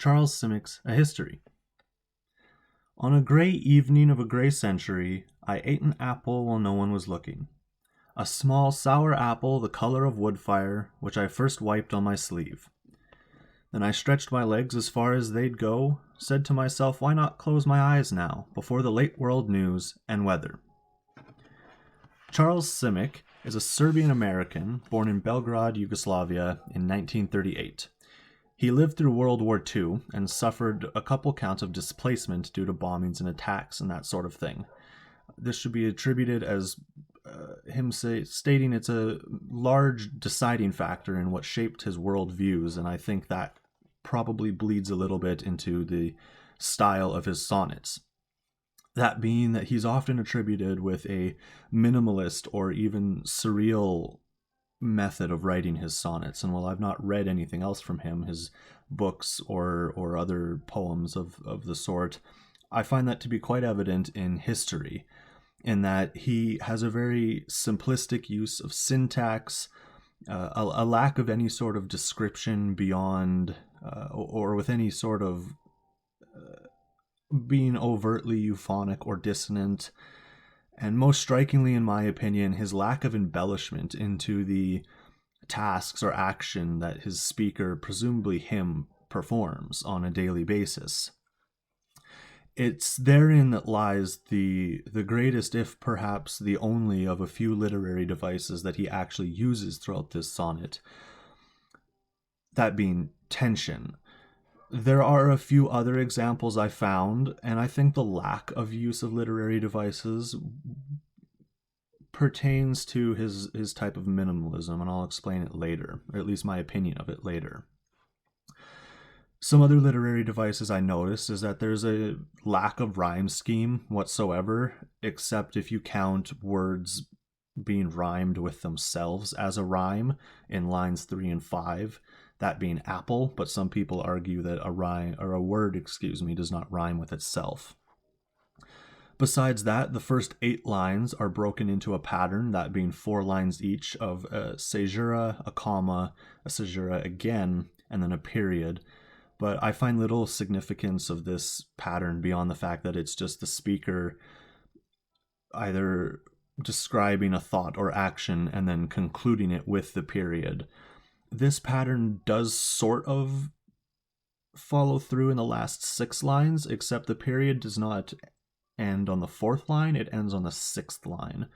Charles Simic's A History. On a grey evening of a grey century, I ate an apple while no one was looking. A small sour apple the colour of wood fire, which I first wiped on my sleeve. Then I stretched my legs as far as they'd go, said to myself, why not close my eyes now, before the late world news and weather? Charles Simic is a Serbian-American born in Belgrade, Yugoslavia in 1938. He lived through World War II and suffered a couple counts of displacement due to bombings and attacks and that sort of thing. This should be attributed as stating it's a large deciding factor in what shaped his worldviews, and I think that probably bleeds a little bit into the style of his sonnets. That being that he's often attributed with a minimalist or even surreal method of writing his sonnets, and while I've not read anything else from him, his books or other poems of the sort, I find that to be quite evident in history, in that he has a very simplistic use of syntax, a lack of any sort of description beyond or with any sort of being overtly euphonic or dissonant, and most strikingly, in my opinion, his lack of embellishment into the tasks or action that his speaker, presumably him, performs on a daily basis. It's therein that lies the greatest, if perhaps the only, of a few literary devices that he actually uses throughout this sonnet, that being tension. There are a few other examples I found, and I think the lack of use of literary devices pertains to his type of minimalism, and I'll explain it later, or at least my opinion of it later. Some other literary devices I noticed is that there's a lack of rhyme scheme whatsoever, except if you count words being rhymed with themselves as a rhyme in lines 3 and 5. That being apple, but some people argue that a word does not rhyme with itself. Besides that, the first 8 lines are broken into a pattern, that being 4 lines each of a caesura, a comma, a caesura again, and then a period. But I find little significance of this pattern beyond the fact that it's just the speaker either describing a thought or action and then concluding it with the period. This pattern does sort of follow through in the last 6 lines, except the period does not end on the 4th line, it ends on the 6th line.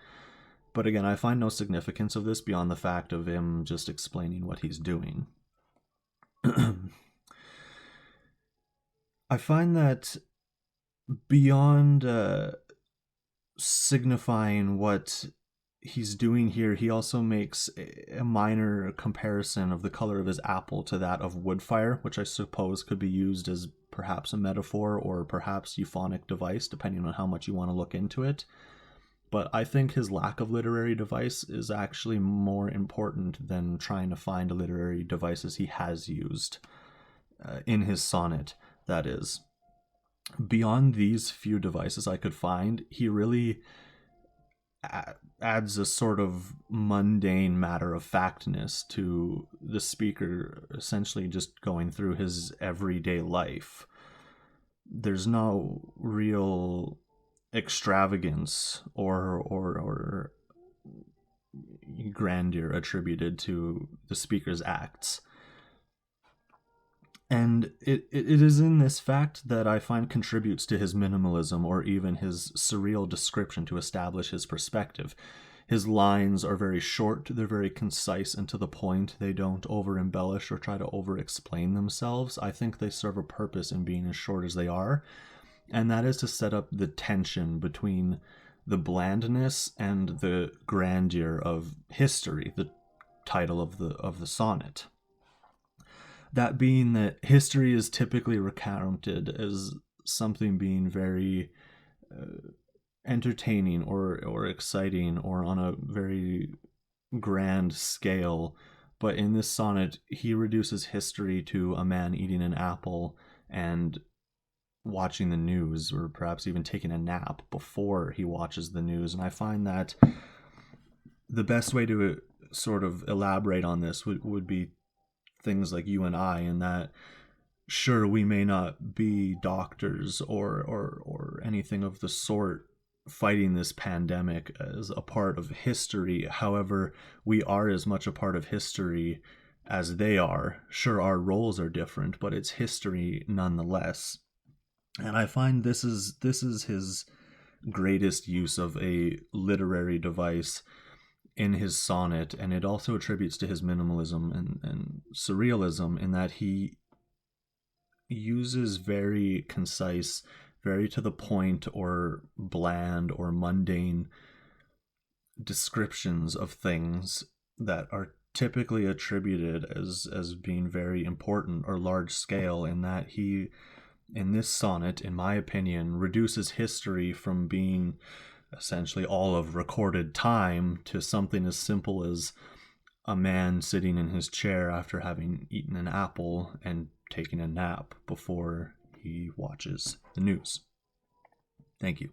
But again, I find no significance of this beyond the fact of him just explaining what he's doing. I find that beyond signifying what he's doing here, he also makes a minor comparison of the color of his apple to that of wood fire, which I suppose could be used as perhaps a metaphor or perhaps euphonic device, depending on how much you want to look into it. But I think his lack of literary device is actually more important than trying to find literary devices he has used in his sonnet, that is. Beyond these few devices I could find, he really adds a sort of mundane matter-of-factness to the speaker essentially just going through his everyday life. There's no real extravagance or grandeur attributed to the speaker's acts. And it is in this fact that I find contributes to his minimalism or even his surreal description to establish his perspective. His lines are very short, they're very concise and to the point. They don't over-embellish or try to over-explain themselves. I think they serve a purpose in being as short as they are, and that is to set up the tension between the blandness and the grandeur of history, the title of the sonnet. That being that history is typically recounted as something being very entertaining or exciting or on a very grand scale. But in this sonnet, he reduces history to a man eating an apple and watching the news, or perhaps even taking a nap before he watches the news. And I find that the best way to sort of elaborate on this would be things like you and I, in that Sure, we may not be doctors or anything of the sort fighting this pandemic as a part of history. However, we are as much a part of history as they are. Sure, our roles are different, but it's history nonetheless. And I find this is his greatest use of a literary device in his sonnet, and it also attributes to his minimalism and surrealism in that he uses very concise, very to the point, or bland or mundane descriptions of things that are typically attributed as being very important or large scale, in that he, in this sonnet, in my opinion, reduces history from being essentially all of recorded time to something as simple as a man sitting in his chair after having eaten an apple and taking a nap before he watches the news. Thank you.